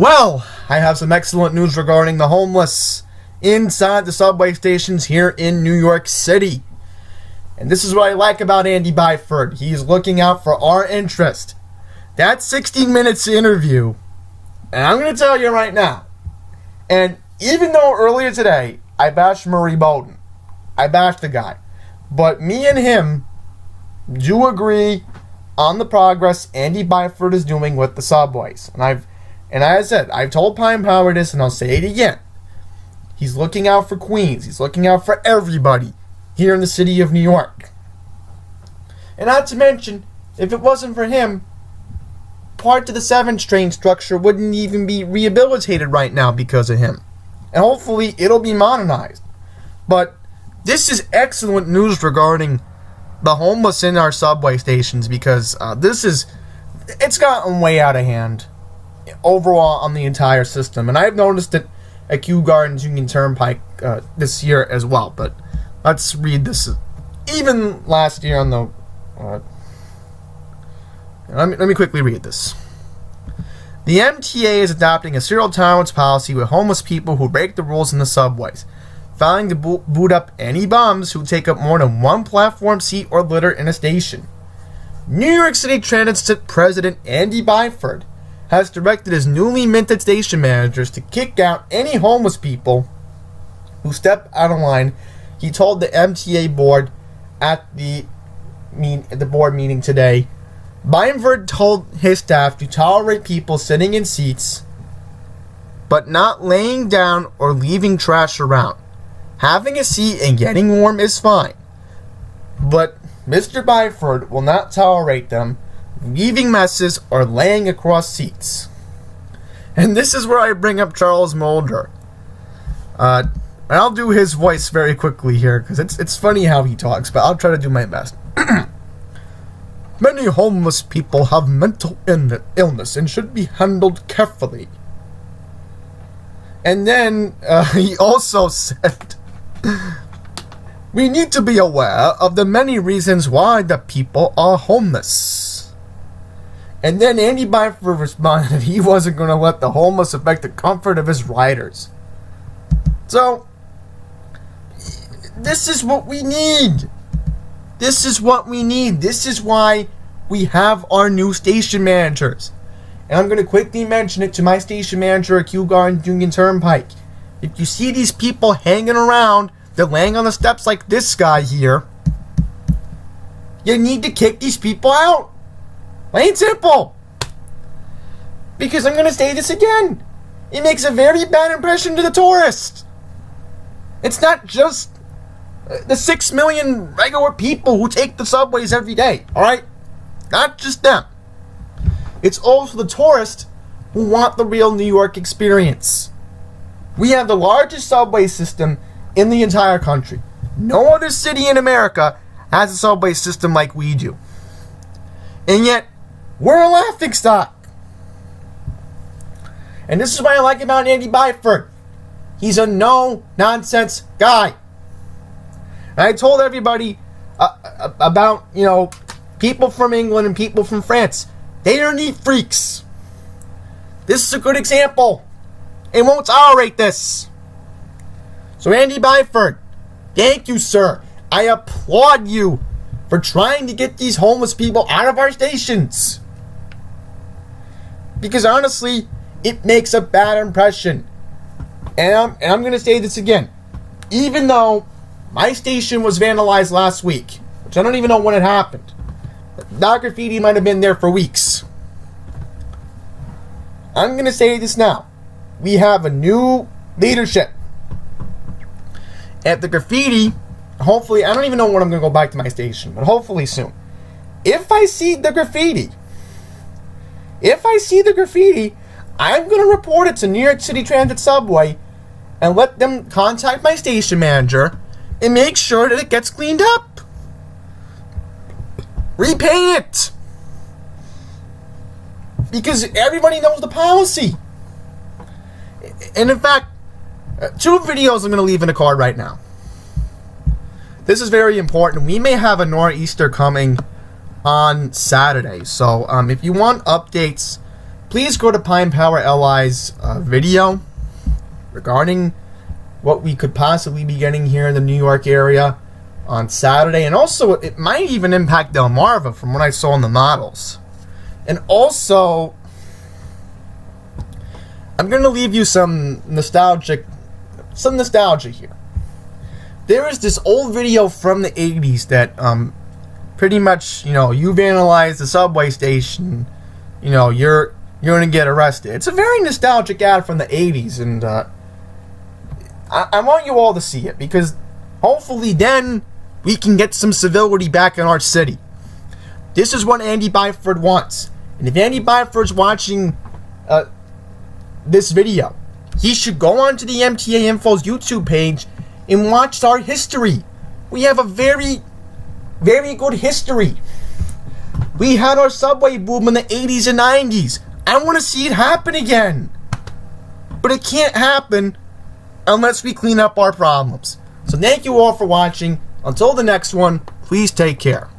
Well, I have some excellent news regarding the homeless inside the subway stations here in New York City. And this is what I like about Andy Byford. He's looking out for our interest. That 16 minutes interview, and I'm going to tell you right now, and even though earlier today I bashed Murray Bowden, I bashed the guy, but me and him do agree on the progress Andy Byford is doing with the subways. And as I said, I've told Pine Power this, and I'll say it again. He's looking out for Queens. He's looking out for everybody here in the city of New York. And not to mention, if it wasn't for him, part of the 7th train structure wouldn't even be rehabilitated right now because of him. And hopefully it'll be modernized. But this is excellent news regarding the homeless in our subway stations, because it's gotten way out of hand overall on the entire system. And I've noticed it at Kew Gardens Union Turnpike this year as well. But let's read this. Even last year on the let me quickly read this. The MTA is adopting a zero tolerance policy with homeless people who break the rules in the subways, filing to boot up any bums who take up more than one platform seat or litter in a station. New York City Transit President Andy Byford has directed his newly minted station managers to kick out any homeless people who step out of line. He told the MTA board at the board meeting today. Byford told his staff to tolerate people sitting in seats, but not laying down or leaving trash around. Having a seat and getting warm is fine, but Mr. Byford will not tolerate them leaving messes or laying across seats. And this is where I bring up Charles Mulder. And I'll do his voice very quickly here, because it's funny how he talks, but I'll try to do my best. Many homeless people have mental illness and should be handled carefully. And then he also said, we need to be aware of the many reasons why the people are homeless. And then Andy Byford responded he wasn't going to let the homeless affect the comfort of his riders. So, this is what we need. This is what we need. This is why we have our new station managers. And I'm going to quickly mention it to my station manager at Kew Gardens Union Turnpike. If you see these people hanging around, they're laying on the steps like this guy here, you need to kick these people out. Plain simple. Because I'm going to say this again. It makes a very bad impression to the tourist. It's not just the 6 million regular people who take the subways every day, alright? Not just them. It's also the tourists who want the real New York experience. We have the largest subway system in the entire country. No other city in America has a subway system like we do. And yet, we're a laughingstock. And this is what I like about Andy Byford. He's a no-nonsense guy. And I told everybody about, people from England and people from France. They are neat freaks. This is a good example. They won't tolerate this. So Andy Byford, thank you, sir. I applaud you for trying to get these homeless people out of our stations. Because honestly, it makes a bad impression. And I'm going to say this again. Even though my station was vandalized last week, which I don't even know when it happened. That graffiti might have been there for weeks. I'm going to say this now. We have a new leadership. At the graffiti, hopefully, I don't even know when I'm going to go back to my station, but hopefully soon. If I see the graffiti, I'm going to report it to New York City Transit Subway and let them contact my station manager and make sure that it gets cleaned up. Repaint it. Because everybody knows the policy. And in fact, 2 videos I'm going to leave in the card right now. This is very important. We may have a nor'easter coming on Saturday. So if you want updates please go to Pine Power LI's video regarding what we could possibly be getting here in the New York area on Saturday. And also, it might even impact Delmarva from what I saw in the models. And also, I'm going to leave you some nostalgia here. There is this old video from the 80s that pretty much, you vandalize the subway station, you're going to get arrested. It's a very nostalgic ad from the 80s, and I want you all to see it, because hopefully then we can get some civility back in our city. This is what Andy Byford wants. And if Andy Byford's watching this video, he should go onto the MTA Info's YouTube page and watch our history. We have a very, very good history. We had our subway boom in the 80s and 90s. I want to see it happen again. But it can't happen unless we clean up our problems. So thank you all for watching. Until the next one, please take care.